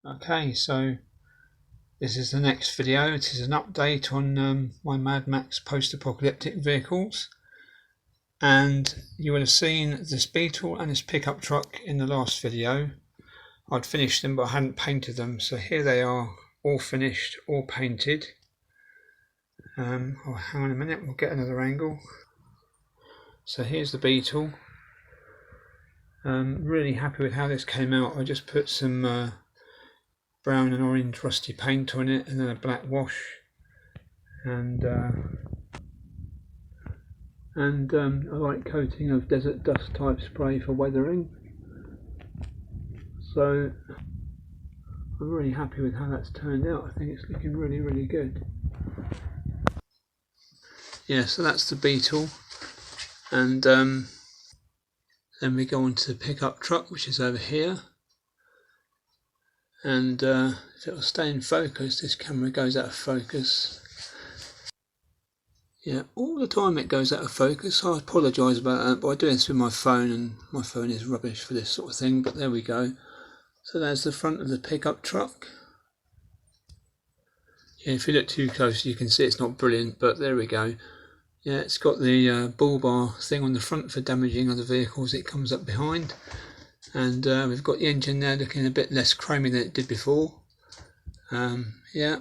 Okay, so this is the next video. It is an update on my Mad Max post-apocalyptic vehicles, and you will have seen this Beetle and this pickup truck in the last video. I'd finished them but I hadn't painted them, so here they are, all finished, all painted. Oh, hang on a minute, we'll get another angle. So here's the Beetle. Really happy with how this came out. I just put some brown and orange rusty paint on it and then a black wash and a light coating of desert dust type spray for weathering. So I'm really happy with how that's turned out. I think it's looking really good. Yeah, so that's the Beetle, and then we go on to the pickup truck, which is over here. And if it'll stay in focus, this camera goes out of focus. Yeah, all the time it goes out of focus. I apologise about that, but I do this with my phone, and my phone is rubbish for this sort of thing, but there we go. So there's the front of the pickup truck. Yeah, if you look too close you can see it's not brilliant, but there we go. Yeah, it's got the bull bar thing on the front for damaging other vehicles. It comes up behind. And we've got the engine there looking a bit less chromy than it did before. Yeah,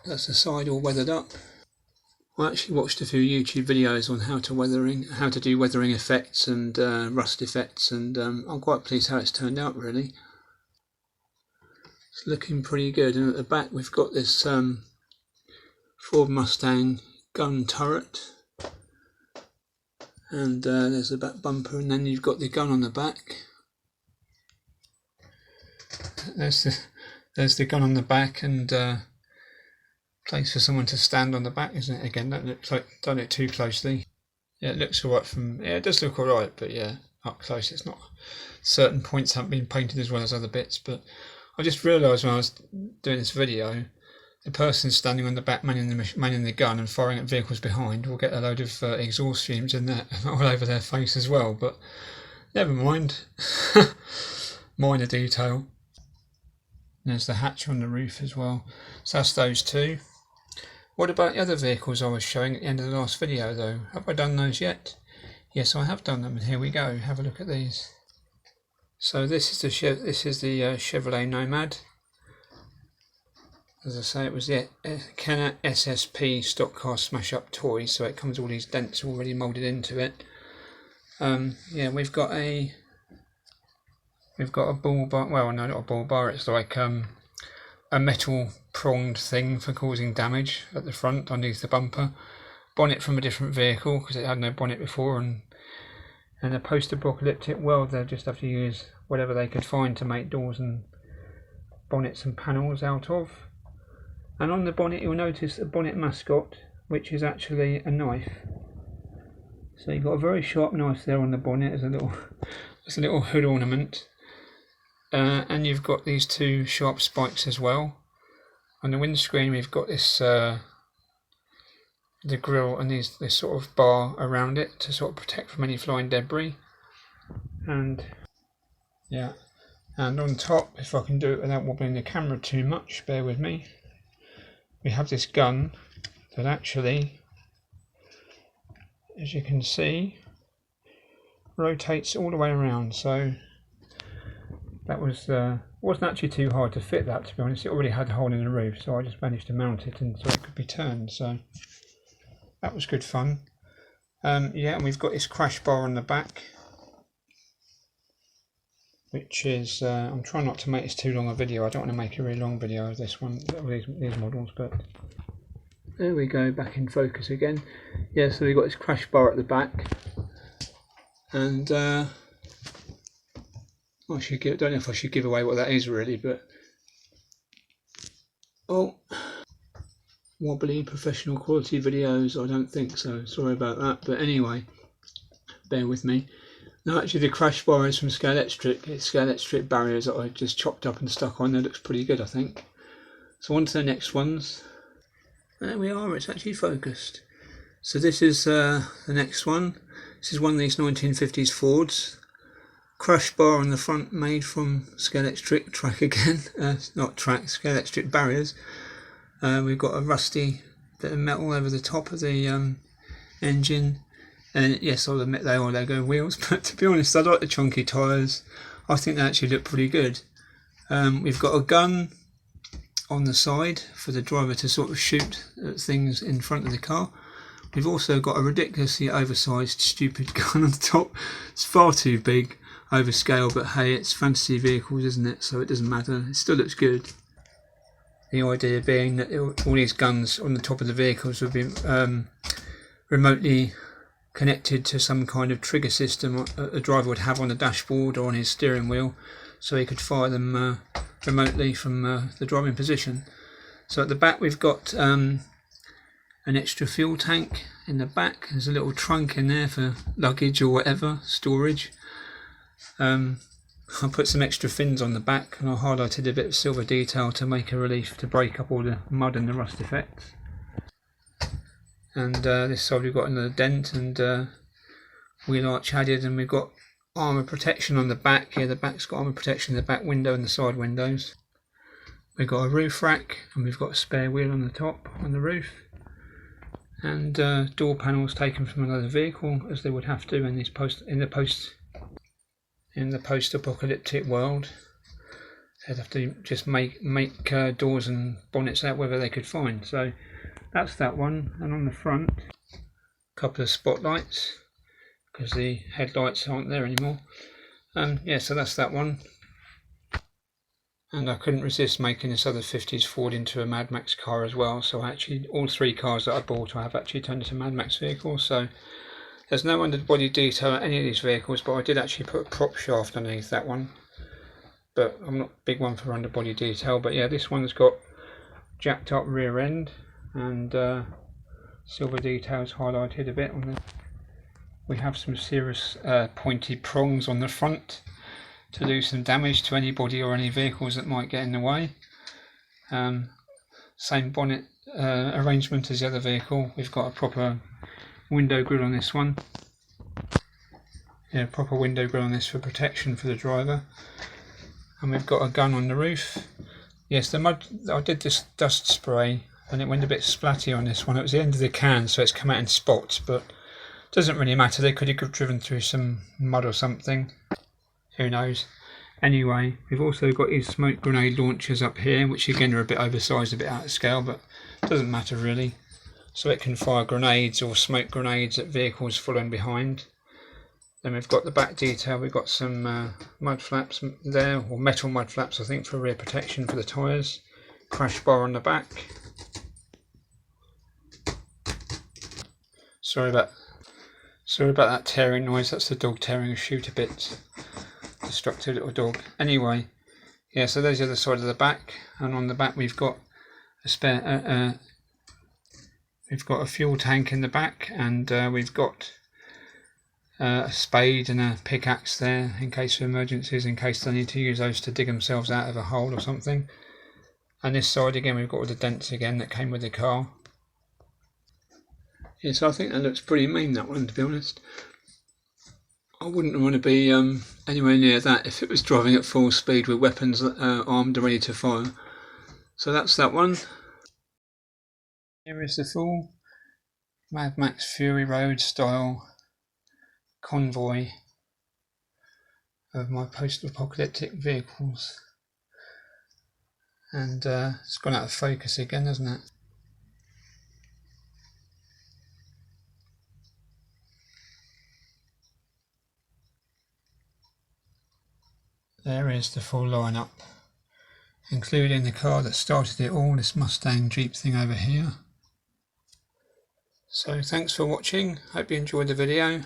that's the side all weathered up. I actually watched a few YouTube videos on how to do weathering effects and rust effects, and I'm quite pleased how it's turned out really. It's looking pretty good, and at the back we've got this Ford Mustang gun turret, and there's the back bumper, and then you've got the gun on the back. There's the gun on the back, and place for someone to stand on the back, isn't it? Again, don't look too closely. Yeah, it looks alright yeah, it does look alright, but yeah, up close it's not. Certain points haven't been painted as well as other bits, but I just realised when I was doing this video, the person standing on the back manning the gun and firing at vehicles behind will get a load of exhaust fumes in there all over their face as well, but never mind. Minor detail. There's the hatch on the roof as well. So that's those two. What about the other vehicles I was showing at the end of the last video though? Have I done those yet? Yes, I have done them, and here we go. Have a look at these. So this is the Chevrolet Nomad. As I say, it was the Kenner SSP stock car smash up toy, so it comes with all these dents already moulded into it. Yeah, we've got a bull bar. Well, no, not a bull bar. It's like a metal pronged thing for causing damage at the front underneath the bumper. Bonnet from a different vehicle because it had no bonnet before, and in a post-apocalyptic world they'll just have to use whatever they could find to make doors and bonnets and panels out of. And on the bonnet you'll notice a bonnet mascot, which is actually a knife. So you've got a very sharp knife there on the bonnet as a little hood ornament. And you've got these two sharp spikes as well. On the windscreen we've got this the grille and this sort of bar around it to sort of protect from any flying debris. And yeah, and on top, if I can do it without wobbling the camera too much, bear with me, we have this gun that actually, as you can see, rotates all the way around. So that wasn't actually too hard to fit that, to be honest. It already had a hole in the roof, so I just managed to mount it and so it could be turned. So that was good fun. Yeah, and we've got this crash bar on the back, which is I'm trying not to make this too long a video. I don't want to make a really long video of this one, of these models, but there we go, back in focus again. Yeah, so we've got this crash bar at the back, and I don't know if I should give away what that is really, but oh, wobbly professional quality videos, I don't think so, sorry about that, but anyway, bear with me. No, actually the crash bar is from Scalextric. It's Scalextric barriers that I just chopped up and stuck on. That looks pretty good, I think. So on to the next ones. There we are, it's actually focused. So this is the next one. This is one of these 1950s Fords. crash bar on the front made from Scalextric track again, not track, Scalextric barriers. We've got a rusty bit of metal over the top of the engine, and yes, I'll admit they are Lego wheels, but to be honest I like the chunky tyres. I think they actually look pretty good. We've got a gun on the side for the driver to sort of shoot at things in front of the car. We've also got a ridiculously oversized stupid gun on the top. It's far too big, over scale, but hey, it's fantasy vehicles, isn't it? So it doesn't matter, it still looks good. The idea being that all these guns on the top of the vehicles would be remotely connected to some kind of trigger system a driver would have on the dashboard or on his steering wheel, so he could fire them remotely from the driving position. So at the back we've got an extra fuel tank in the back. There's a little trunk in there for luggage or whatever, storage. I put some extra fins on the back, and I highlighted a bit of silver detail to make a relief to break up all the mud and the rust effects. And this side we've got another dent and wheel arch added, and we've got armour protection on the back. Yeah, the back's got armour protection in the back window and the side windows. We've got a roof rack, and we've got a spare wheel on the top on the roof. And door panels taken from another vehicle, as they would have to in the post-apocalyptic world. They'd have to just make doors and bonnets out whether they could find. So that's that one. And on the front, a couple of spotlights because the headlights aren't there anymore. Yeah, so that's that one. And I couldn't resist making this other 50s Ford into a Mad Max car as well. So actually, all three cars that I bought I have actually turned into Mad Max vehicles. So there's no underbody detail on any of these vehicles, but I did actually put a prop shaft underneath that one. But I'm not a big one for underbody detail. But yeah, this one's got jacked up rear end and silver details highlighted a bit on the. We have some serious pointy prongs on the front to do some damage to anybody or any vehicles that might get in the way. Same bonnet arrangement as the other vehicle. We've got a proper window grill on this one. Yeah, proper window grill on this for protection for the driver. And we've got a gun on the roof. Yes, the mud, I did this dust spray and it went a bit splatty on this one. It was the end of the can, so it's come out in spots, but it doesn't really matter. They could have driven through some mud or something. Who knows? Anyway, we've also got these smoke grenade launchers up here, which again are a bit oversized, a bit out of scale, but it doesn't matter really. So it can fire grenades or smoke grenades at vehicles following behind. Then we've got the back detail. We've got some mud flaps there, or metal mud flaps I think, for rear protection for the tyres. Crash bar on the back. Sorry about that tearing noise. That's the dog tearing a shoe to bits. Destructive little dog. Anyway, yeah, so there's the other side of the back, and on the back we've got a spare we've got a fuel tank in the back, and we've got a spade and a pickaxe there in case of emergencies, in case they need to use those to dig themselves out of a hole or something. And this side again we've got all the dents again that came with the car. Yeah, so I think that looks pretty mean, that one, to be honest. I wouldn't want to be anywhere near that if it was driving at full speed with weapons armed and ready to fire. So that's that one. Here is the full Mad Max Fury Road style convoy of my post-apocalyptic vehicles. And it's gone out of focus again, hasn't it? There is the full lineup, including the car that started it all, this Mustang Jeep thing over here. So thanks for watching, hope you enjoyed the video,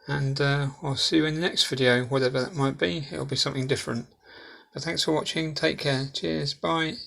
and I'll see you in the next video, whatever that might be. It'll be something different. But thanks for watching, take care, cheers, bye.